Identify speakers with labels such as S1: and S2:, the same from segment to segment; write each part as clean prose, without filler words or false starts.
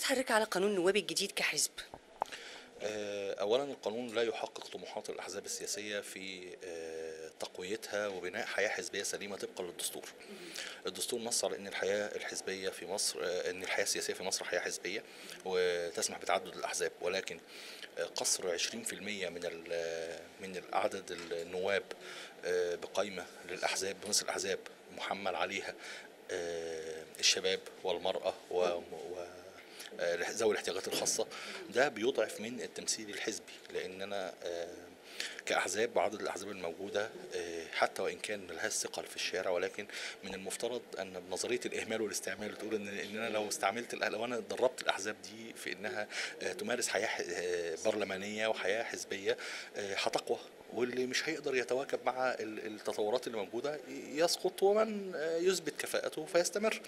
S1: حضرتك على قانون النواب الجديد كحزب؟
S2: أولا القانون لا يحقق طموحات الأحزاب السياسية في تقويتها وبناء حياة حزبية سليمة طبقا للدستور. الدستور نص على أن الحياة الحزبية في مصر، أن الحياة السياسية في مصر حياة حزبية وتسمح بتعدد الأحزاب، ولكن قصر 20% من عدد النواب بقائمة للأحزاب بمثل الأحزاب محمل عليها الشباب والمرأة ذوي الاحتياجات الخاصة، ده بيضعف من التمثيل الحزبي. لأن أنا كأحزاب وعدد الأحزاب الموجودة حتى وإن كان لها الثقل في الشارع، ولكن من المفترض أن بنظرية الإهمال والاستعمال بتقول إن أنا لو أنا دربت الأحزاب دي في إنها تمارس حياة برلمانية وحياة حزبية هتقوى، واللي مش هيقدر يتواكب مع التطورات اللي موجوده يسقط، ومن يثبت كفاءته فيستمر.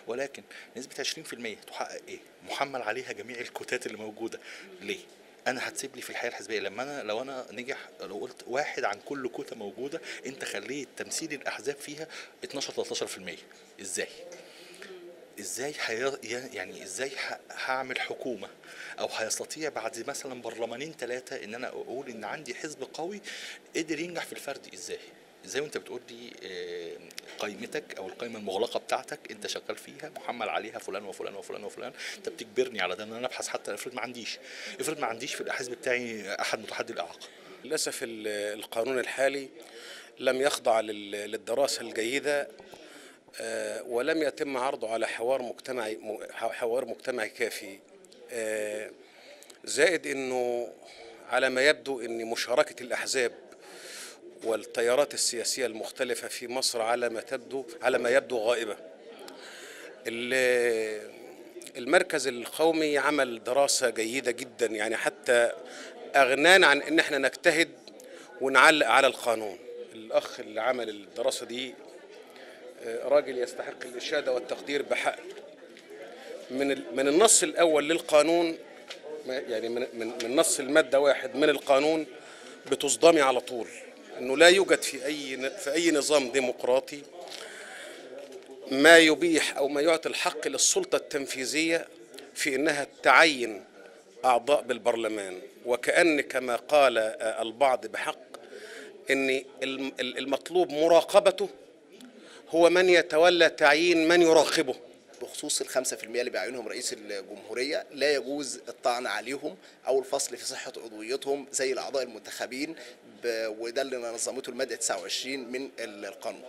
S2: ولكن نسبه 20% تحقق ايه؟ محمل عليها جميع الكوتات اللي موجوده. ليه؟ انا هتسيب لي في الحياه الحزبيه لما لو انا لو قلت واحد عن كل كوته موجوده، انت خليت تمثيل الاحزاب فيها 12 13%. ازاي؟ يعني ازاي هعمل حكومه او هيستطيع بعد مثلا برلمانين ثلاثه ان انا اقول ان عندي حزب قوي قدر ينجح في الفردي؟ ازاي وانت بتقول لي قائمتك او القائمه المغلقه بتاعتك انت شغال فيها محمل عليها فلان وفلان وفلان وفلان؟ انت بتجبرني على ده ان انا ابحث، حتى افرض ما عنديش في الحزب بتاعي احد متحدي الاعاقه.
S3: للاسف القانون الحالي لم يخضع للدراسه الجيده، ولم يتم عرضه على حوار مجتمعي كافي. زائد انه على ما يبدو ان مشاركه الاحزاب والتيارات السياسيه المختلفه في مصر على ما يبدو غائبه. المركز القومي عمل دراسه جيده جدا، يعني حتى اغنانا عن ان احنا نجتهد ونعلق على القانون. الاخ اللي عمل الدراسه دي راجل يستحق الإشادة والتقدير بحق. من النص الأول للقانون، يعني من نص المادة 1 من القانون بتصدمي على طول إنه لا يوجد في أي نظام ديمقراطي ما يبيح أو ما يعطي الحق للسلطة التنفيذية في إنها تعين أعضاء بالبرلمان، وكأن كما قال البعض بحق إن المطلوب مراقبته هو من يتولى تعيين من يراقبه.
S4: بخصوص ال5% اللي بيعينهم رئيس الجمهورية، لا يجوز الطعن عليهم أو الفصل في صحة عضويتهم زي الأعضاء المنتخبين، وده اللي نظمته المادة 29 من القانون.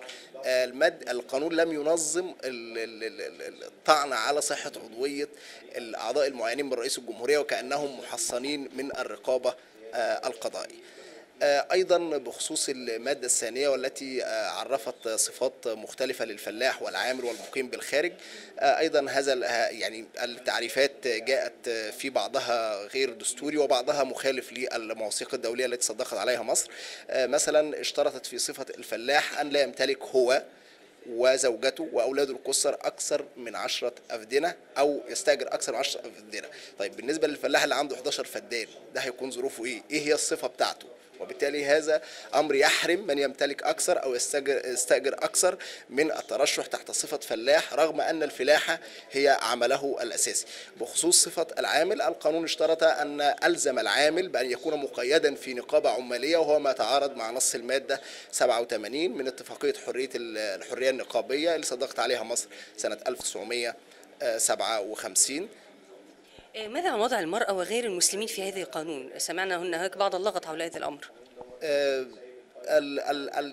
S4: القانون لم ينظم الطعن على صحة عضوية الأعضاء المعينين من رئيس الجمهورية وكأنهم محصنين من الرقابة القضائية. أيضا بخصوص المادة الثانية والتي عرفت صفات مختلفة للفلاح والعامل والمقيم بالخارج، أيضا يعني التعريفات جاءت في بعضها غير دستوري وبعضها مخالف للمواثيق الدولية التي صدقت عليها مصر. مثلا اشترطت في صفة الفلاح أن لا يمتلك هو وزوجته وأولاده القُصّر أكثر من 10 أفدنة أو يستأجر أكثر من 10 أفدنة. طيب بالنسبة للفلاح اللي عنده 11 فدان، ده هيكون ظروفه إيه؟ إيه هي الصفة بتاعته؟ وبالتالي هذا أمر يحرم من يمتلك أكثر أو يستأجر أكثر من الترشح تحت صفة فلاح، رغم أن الفلاحة هي عمله الأساسي. بخصوص صفة العامل، القانون اشترط أن ألزم العامل بأن يكون مقيدا في نقابة عمالية، وهو ما يتعارض مع نص المادة 87 من اتفاقية الحرية النقابية اللي صدقت عليها مصر سنة 1957.
S1: ماذا عن وضع المرأة وغير المسلمين في هذا القانون؟ سمعنا هناك بعض اللغط حول هذا الأمر.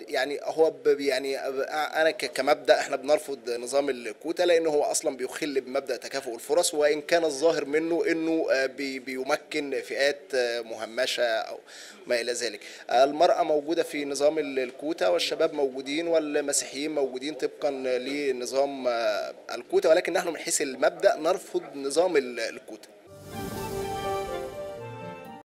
S4: يعني هو يعني انا كمبدا احنا بنرفض نظام الكوتا، لانه هو اصلا بيخل بمبدا تكافؤ الفرص، وان كان الظاهر منه انه بيمكن فئات مهمشه او ما الى ذلك. المراه موجوده في نظام الكوتا، والشباب موجودين، والمسيحيين موجودين طبقا لنظام الكوتا، ولكن نحن من حيث المبدا نرفض نظام الكوتا.